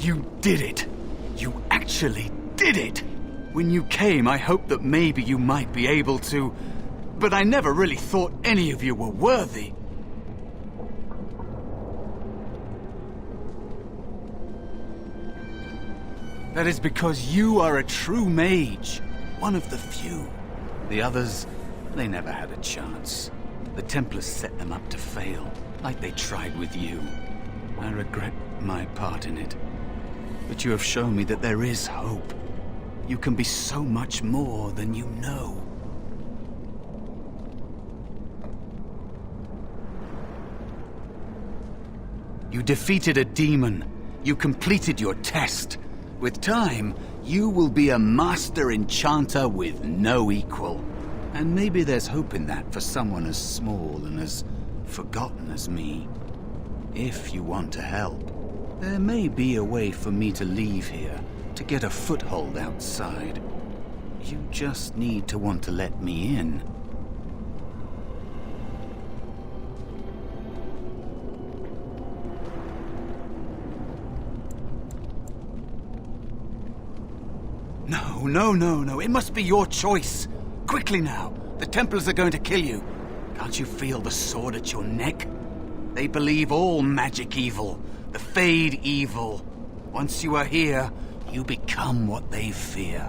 You did it! You actually did it! When you came, I hoped that maybe you might be able to, but I never really thought any of you were worthy. That is because you are a true mage, one of the few. The others, they never had a chance. The Templars set them up to fail, like they tried with you. I regret my part in it. But you have shown me that there is hope. You can be so much more than you know. You defeated a demon. You completed your test. With time, you will be a master enchanter with no equal. And maybe there's hope in that for someone as small and as forgotten as me. If you want to help, there may be a way for me to leave here, to get a foothold outside. You just need to want to let me in. No. It must be your choice. Quickly now. The Templars are going to kill you. Can't you feel the sword at your neck? They believe all magic evil, the Fade evil. Once you are here, you become what they fear.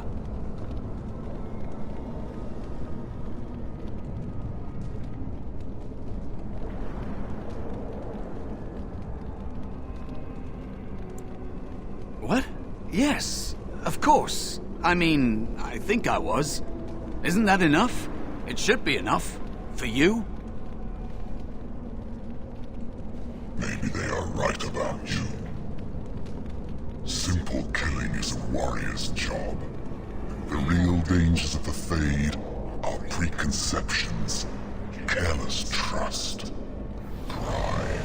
What? Yes, of course. I mean, I think I was. Isn't that enough? It should be enough. For you? Maybe they are right about you. Simple killing is a warrior's job. The real dangers of the Fade are preconceptions, careless trust, pride.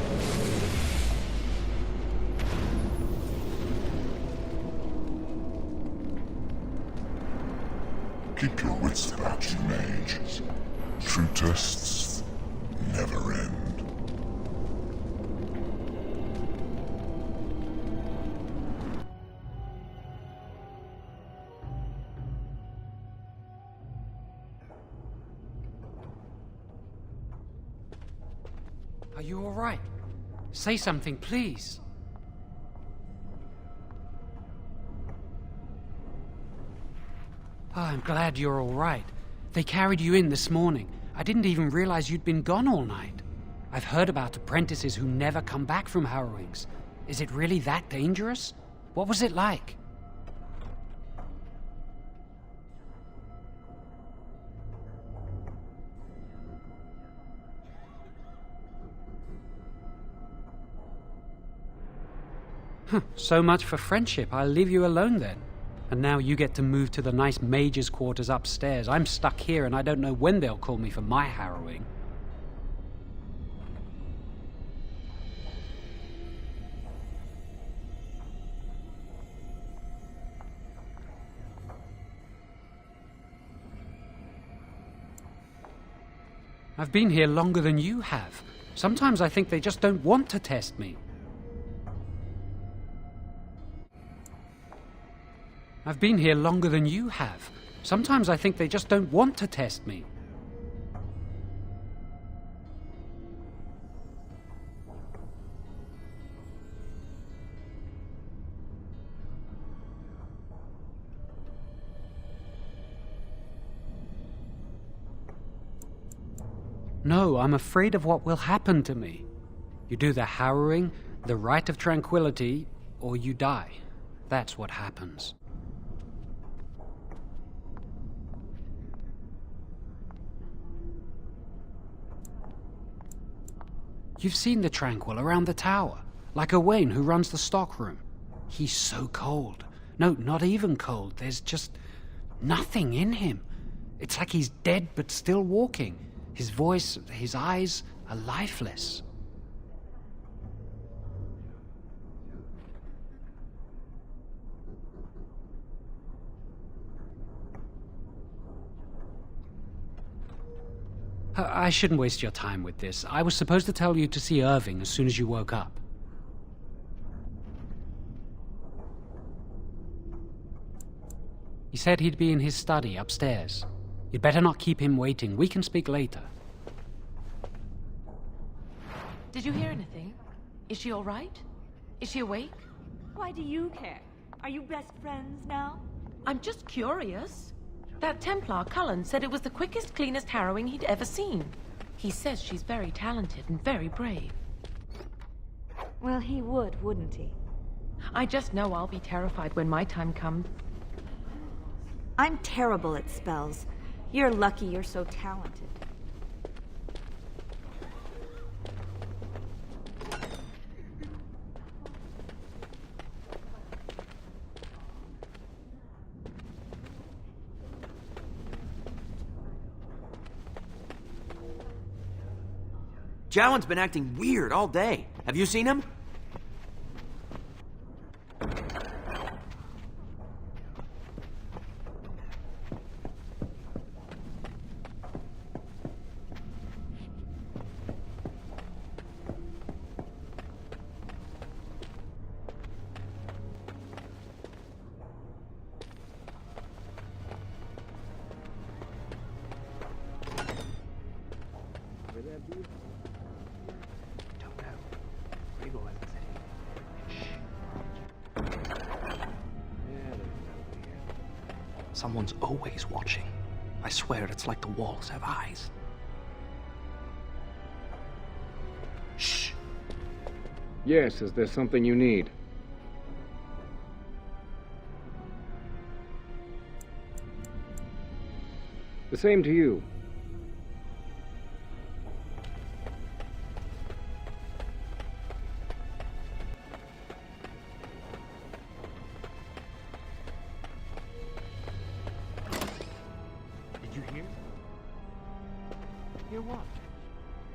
Keep your wits about you, mage. True tests never end. Are you all right? Say something, please. Oh, I'm glad you're all right. They carried you in this morning. I didn't even realize you'd been gone all night. I've heard about apprentices who never come back from harrowings. Is it really that dangerous? What was it like? So much for friendship. I'll leave you alone then. And now you get to move to the nice mage's quarters upstairs. I'm stuck here and I don't know when they'll call me for my harrowing. I've been here longer than you have. Sometimes I think they just don't want to test me. I've been here longer than you have. Sometimes I think they just don't want to test me. No, I'm afraid of what will happen to me. You do the harrowing, the rite of tranquility, or you die. That's what happens. You've seen the Tranquil around the tower, like Owain who runs the stockroom. He's so cold. No, not even cold. There's just nothing in him. It's like he's dead but still walking. His voice, his eyes are lifeless. I shouldn't waste your time with this. I was supposed to tell you to see Irving as soon as you woke up. He said he'd be in his study upstairs. You'd better not keep him waiting. We can speak later. Did you hear anything? Is she all right? Is she awake? Why do you care? Are you best friends now? I'm just curious. That Templar, Cullen, said it was the quickest, cleanest harrowing he'd ever seen. He says she's very talented and very brave. Well, he would, wouldn't he? I just know I'll be terrified when my time comes. I'm terrible at spells. You're lucky you're so talented. Jowan's been acting weird all day. Have you seen him? Someone's always watching. I swear it's like the walls have eyes. Shh! Yes, is there something you need? The same to you.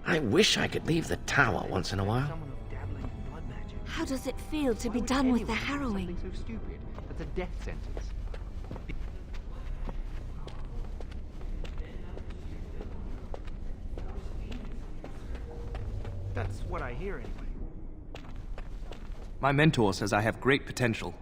I wish I could leave the tower once in a while. How does it feel to be done with the harrowing? So stupid. That's a death sentence. That's what I hear anyway. My mentor says I have great potential.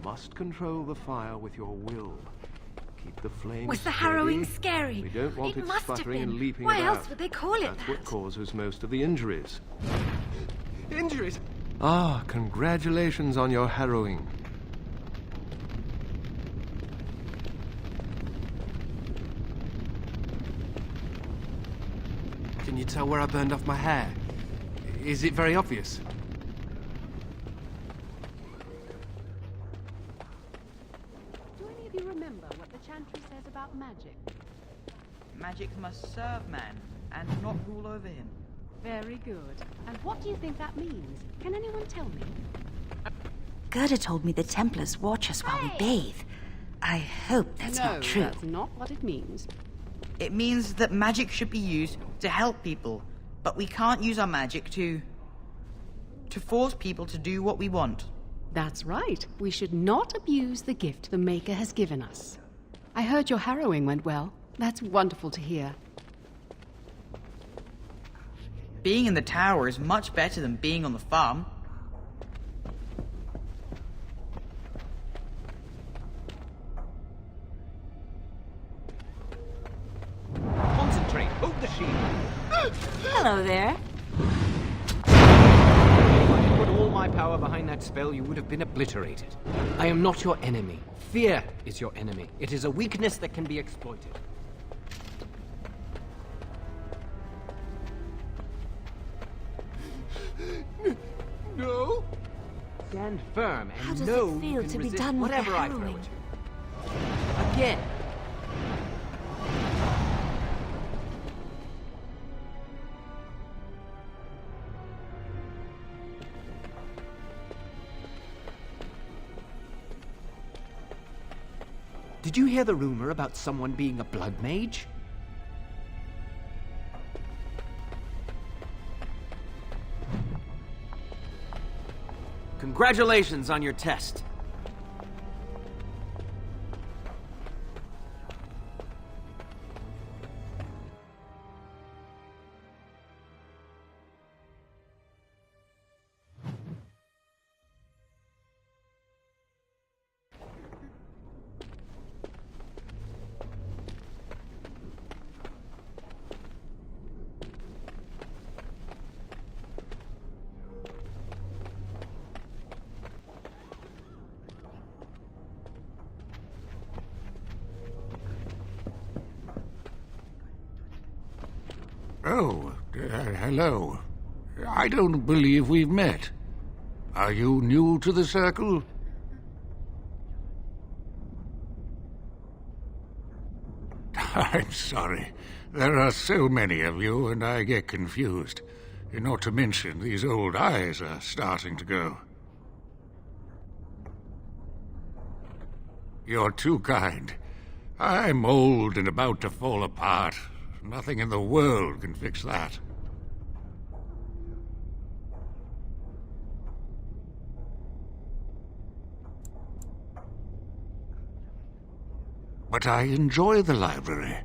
Must control the fire with your will. Keep the flames Was the steady. harrowing scary? We don't want it must have sputtering and been. leaping Why about. else would they call it That's that? what causes most of the injuries. Injuries? Ah, congratulations on your harrowing. Can you tell where I burned off my hair? Is it very obvious? Do any of you remember what the chantry says about magic? Magic must serve man, and not rule over him. Very good. And what do you think that means? Can anyone tell me? Gerda told me the Templars watch us while we bathe. I hope that's not true. No, that's not what it means. It means that magic should be used to help people, but we can't use our magic to force people to do what we want. That's right. We should not abuse the gift the Maker has given us. I heard your harrowing went well. That's wonderful to hear. Being in the tower is much better than being on the farm. Concentrate! Hold the shield! Hello there. I put all my my power behind that spell, you would have been obliterated. I am not your enemy. Fear is your enemy. It is a weakness that can be exploited. No? Stand firm How and does know it you feel can to be resist done with the whatever I throw harrowing? at you. Again. Did you hear the rumor about someone being a blood mage? Congratulations on your test. Oh, hello. I don't believe we've met. Are you new to the circle? I'm sorry. There are so many of you, and I get confused. Not to mention, these old eyes are starting to go. You're too kind. I'm old and about to fall apart. Nothing in the world can fix that. But I enjoy the library.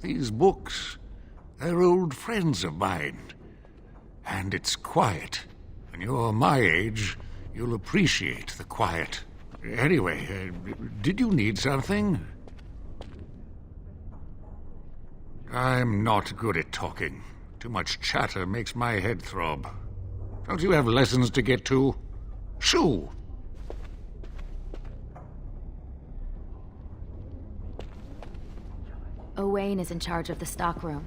These books, they're old friends of mine. And it's quiet. When you're my age, you'll appreciate the quiet. Anyway, did you need something? I'm not good at talking. Too much chatter makes my head throb. Don't you have lessons to get to? Shoo! Owain is in charge of the stockroom.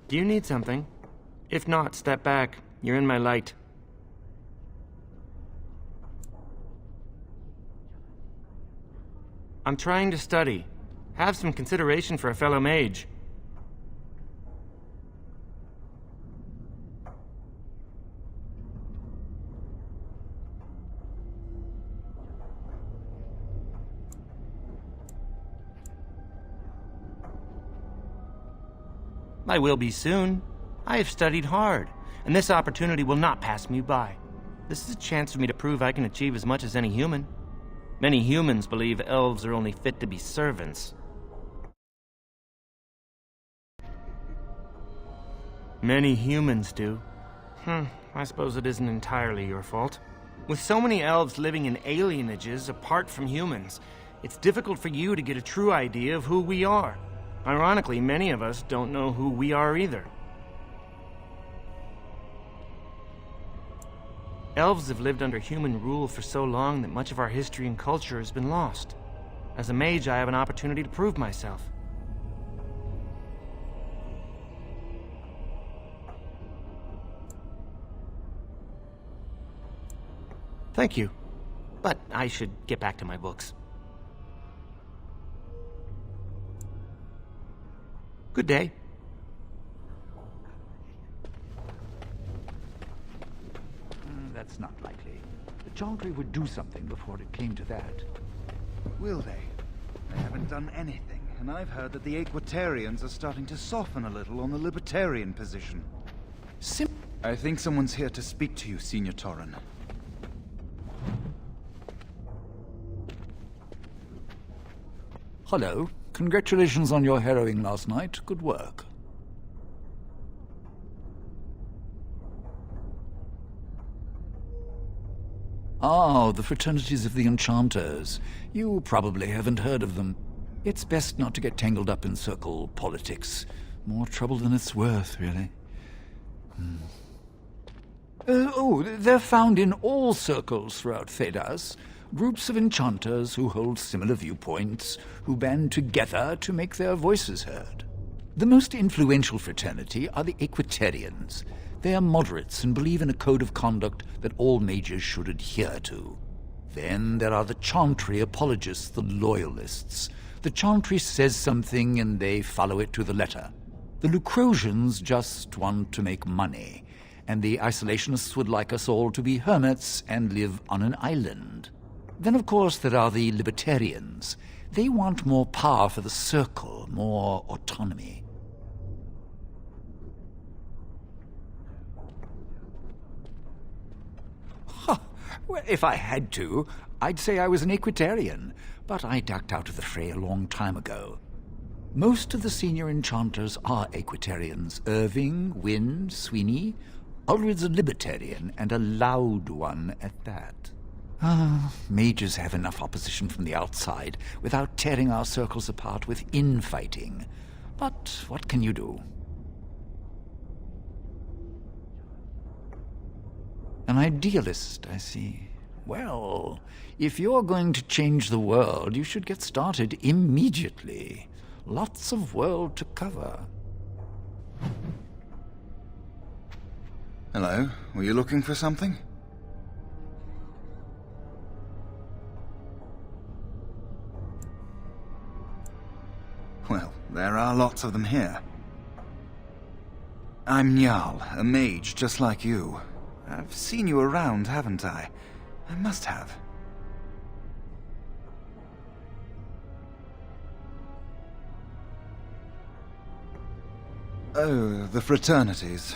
Do you need something? If not, step back. You're in my light. I'm trying to study. Have some consideration for a fellow mage. I will be soon. I have studied hard, and this opportunity will not pass me by. This is a chance for me to prove I can achieve as much as any human. Many humans believe elves are only fit to be servants. Many humans do. I suppose it isn't entirely your fault. With so many elves living in alienages apart from humans, it's difficult for you to get a true idea of who we are. Ironically, many of us don't know who we are either. Elves have lived under human rule for so long that much of our history and culture has been lost. As a mage, I have an opportunity to prove myself. Thank you. But I should get back to my books. Good day. That's not likely. The Chantry would do something before it came to that. Will they? They haven't done anything. and I've heard that the Equitarians are starting to soften a little on the libertarian position. I think someone's here to speak to you, Senior Torren. Hello. Congratulations on your harrowing last night. Good work. Ah, the fraternities of the Enchanters. You probably haven't heard of them. It's best not to get tangled up in circle politics. More trouble than it's worth, really. They're found in all circles throughout Thedas. Groups of enchanters who hold similar viewpoints, who band together to make their voices heard. The most influential fraternity are the Equitarians. They are moderates and believe in a code of conduct that all mages should adhere to. Then there are the Chantry apologists, the loyalists. The Chantry says something and they follow it to the letter. The Lucrosians just want to make money, and the isolationists would like us all to be hermits and live on an island. Then, of course, there are the libertarians. They want more power for the circle, more autonomy. Well, if I had to, I'd say I was an Equitarian, but I ducked out of the fray a long time ago. Most of the senior enchanters are Equitarians. Irving, Wynne, Sweeney. Ulrid's a libertarian, and a loud one at that. Mages have enough opposition from the outside without tearing our circles apart with infighting. But what can you do? An idealist, I see. Well, if you're going to change the world, you should get started immediately. Lots of world to cover. Hello, were you looking for something? Well, there are lots of them here. I'm Njal, a mage just like you. I've seen you around, haven't I? I must have. Oh, the fraternities.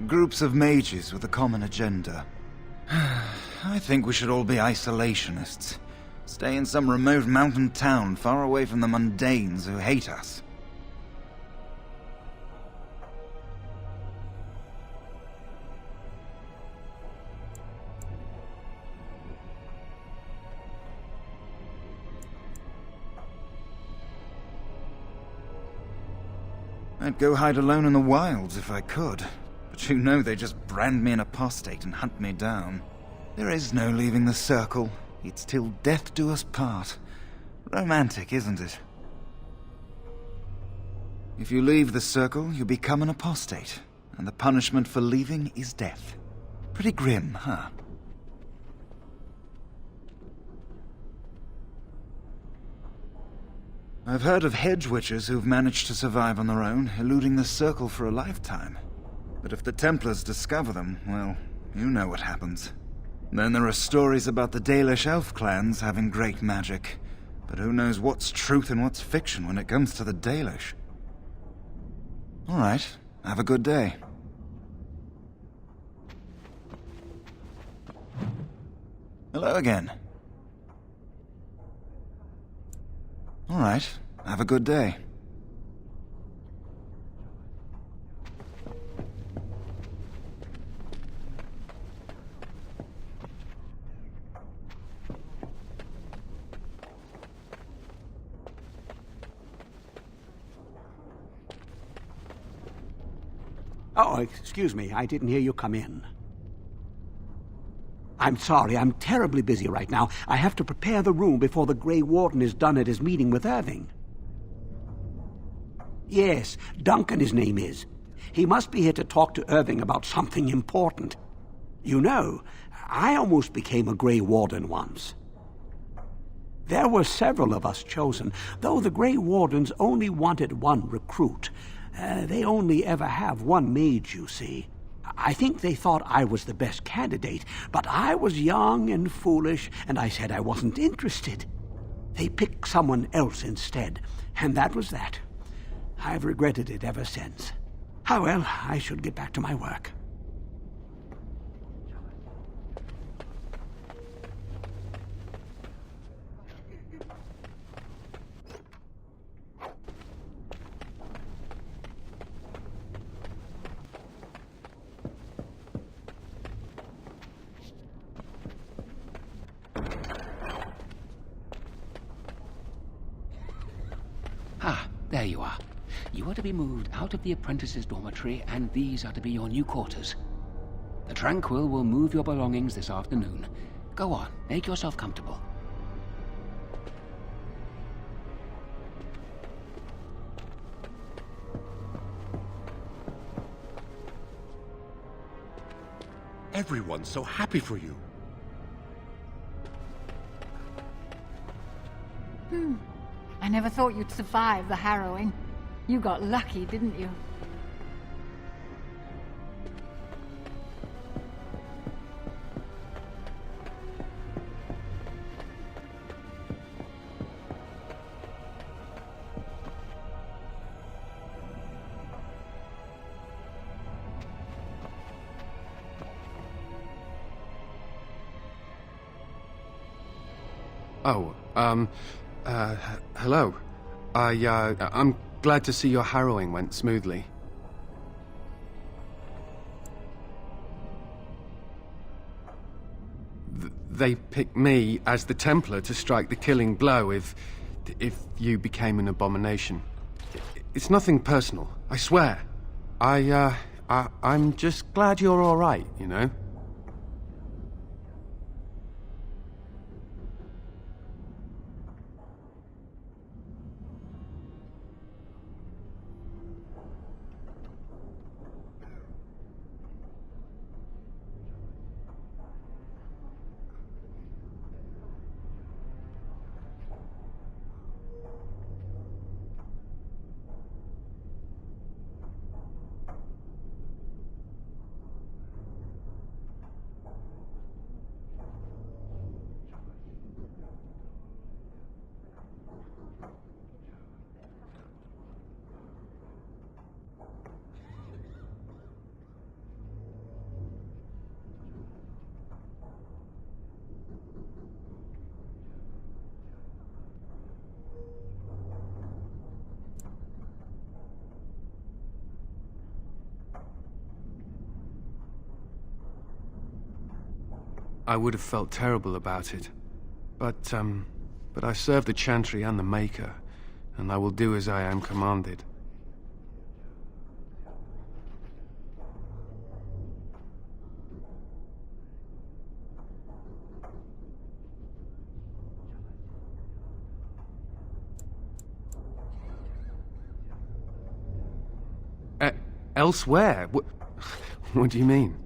Groups of mages with a common agenda. I think we should all be isolationists. Stay in some remote mountain town far away from the mundanes who hate us. I'd go hide alone in the wilds if I could. But you know they just brand me an apostate and hunt me down. There is no leaving the circle. It's till death do us part. Romantic, isn't it? If you leave the circle, you become an apostate, and the punishment for leaving is death. Pretty grim, huh? I've heard of hedge witches who've managed to survive on their own, eluding the circle for a lifetime. But if the Templars discover them, well, you know what happens. Then there are stories about the Dalish elf clans having great magic. But who knows what's truth and what's fiction when it comes to the Dalish? All right, have a good day. Hello again. All right, have a good day. Oh, excuse me, I didn't hear you come in. I'm sorry, I'm terribly busy right now. I have to prepare the room before the Grey Warden is done at his meeting with Irving. Yes, Duncan his name is. He must be here to talk to Irving about something important. You know, I almost became a Grey Warden once. There were several of us chosen, though the Grey Wardens only wanted one recruit. They only ever have one mage, you see. I think they thought I was the best candidate, but I was young and foolish, and I said I wasn't interested. They picked someone else instead, and that was that. I've regretted it ever since. Ah well, I should get back to my work. Ah, there you are. You are to be moved out of the apprentices' dormitory, and these are to be your new quarters. The Tranquil will move your belongings this afternoon. Go on, make yourself comfortable. Everyone's so happy for you. I never thought you'd survive the harrowing. You got lucky, didn't you? Oh, hello. I'm glad to see your harrowing went smoothly. They picked me as the Templar to strike the killing blow if you became an abomination. It's nothing personal, I swear. I'm just glad you're all right, you know? I would have felt terrible about it. But I serve the Chantry and the Maker, and I will do as I am commanded. Elsewhere? What do you mean?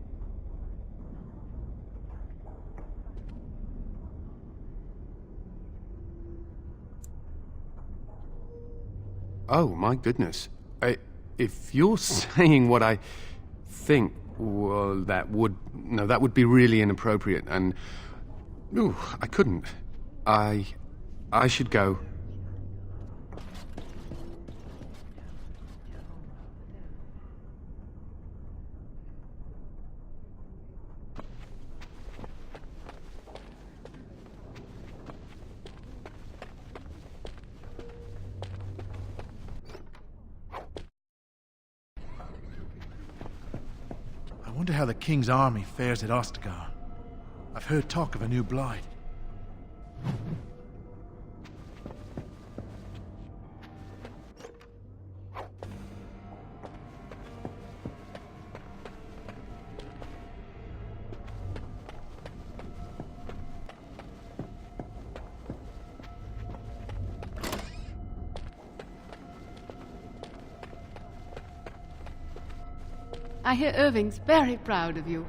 Oh, my goodness. If you're saying what I think, well, that would be really inappropriate, and... Ooh, I couldn't. I should go. I wonder how the King's army fares at Ostagar. I've heard talk of a new blight. I hear Irving's very proud of you.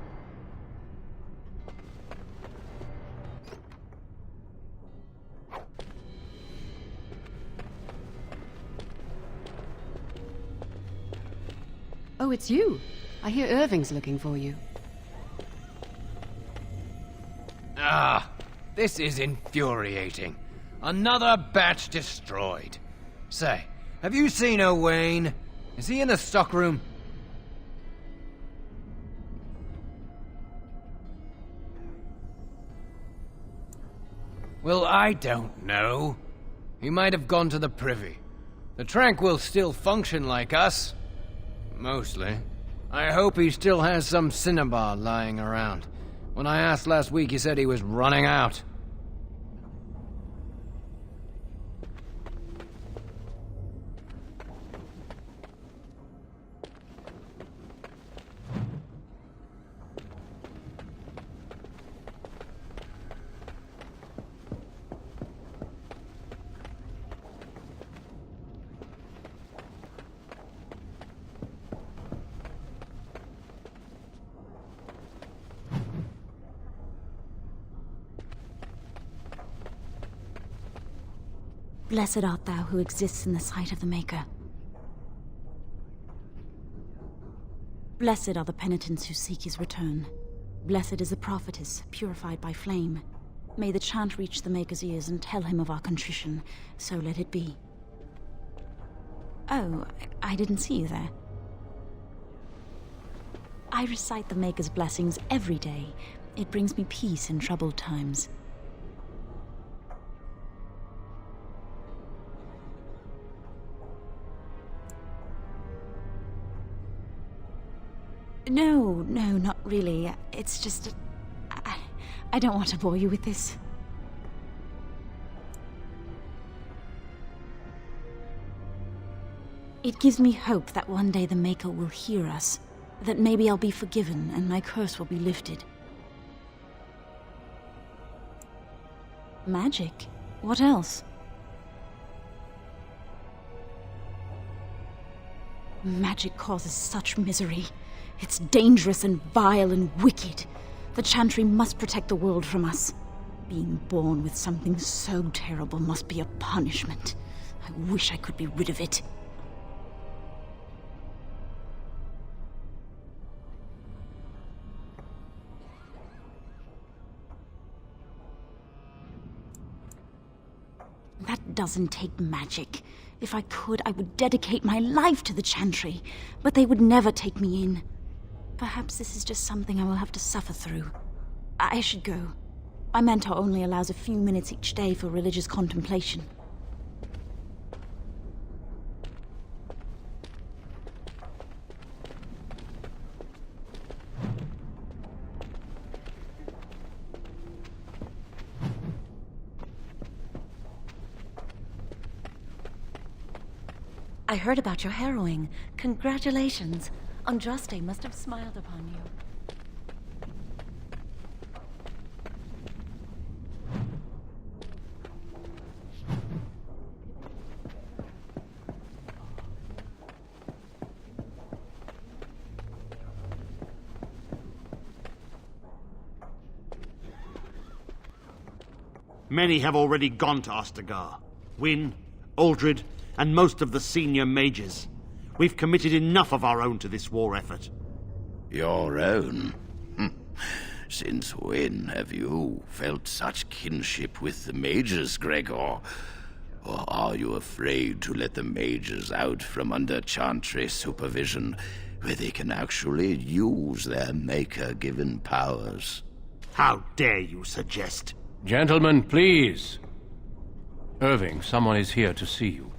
Oh, it's you. I hear Irving's looking for you. Ah, this is infuriating. Another batch destroyed. Say, have you seen Owain? Is he in the stockroom? Well, I don't know. He might have gone to the privy. The Tranquil still function like us. Mostly. I hope he still has some cinnabar lying around. When I asked last week, he said he was running out. Blessed art thou who exists in the sight of the Maker. Blessed are the penitents who seek his return. Blessed is the prophetess, purified by flame. May the chant reach the Maker's ears and tell him of our contrition, so let it be. Oh, I didn't see you there. I recite the Maker's blessings every day. It brings me peace in troubled times. No, not really. It's just... I don't want to bore you with this. It gives me hope that one day the Maker will hear us, that maybe I'll be forgiven and my curse will be lifted. Magic? What else? Magic causes such misery. It's dangerous and vile and wicked. The Chantry must protect the world from us. Being born with something so terrible must be a punishment. I wish I could be rid of it. That doesn't take magic. If I could, I would dedicate my life to the Chantry, but they would never take me in. Perhaps this is just something I will have to suffer through. I should go. My mentor only allows a few minutes each day for religious contemplation. I heard about your harrowing. Congratulations. Andraste must have smiled upon you. Many have already gone to Ostagar. Wynne, Aldred, and most of the senior mages. We've committed enough of our own to this war effort. Your own? Since when have you felt such kinship with the mages, Gregor? Or are you afraid to let the mages out from under Chantry supervision, where they can actually use their Maker-given powers? How dare you suggest? Gentlemen, please. Irving, someone is here to see you.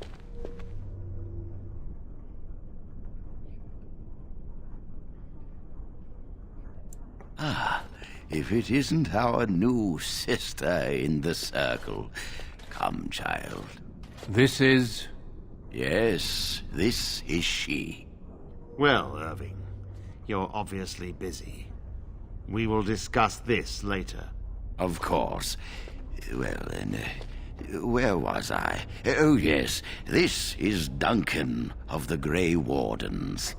Ah, if it isn't our new sister in the circle. Come, child. This is... Yes, this is she. Well, Irving, you're obviously busy. We will discuss this later. Of course. Well, then, where was I? Oh, yes, this is Duncan of the Grey Wardens.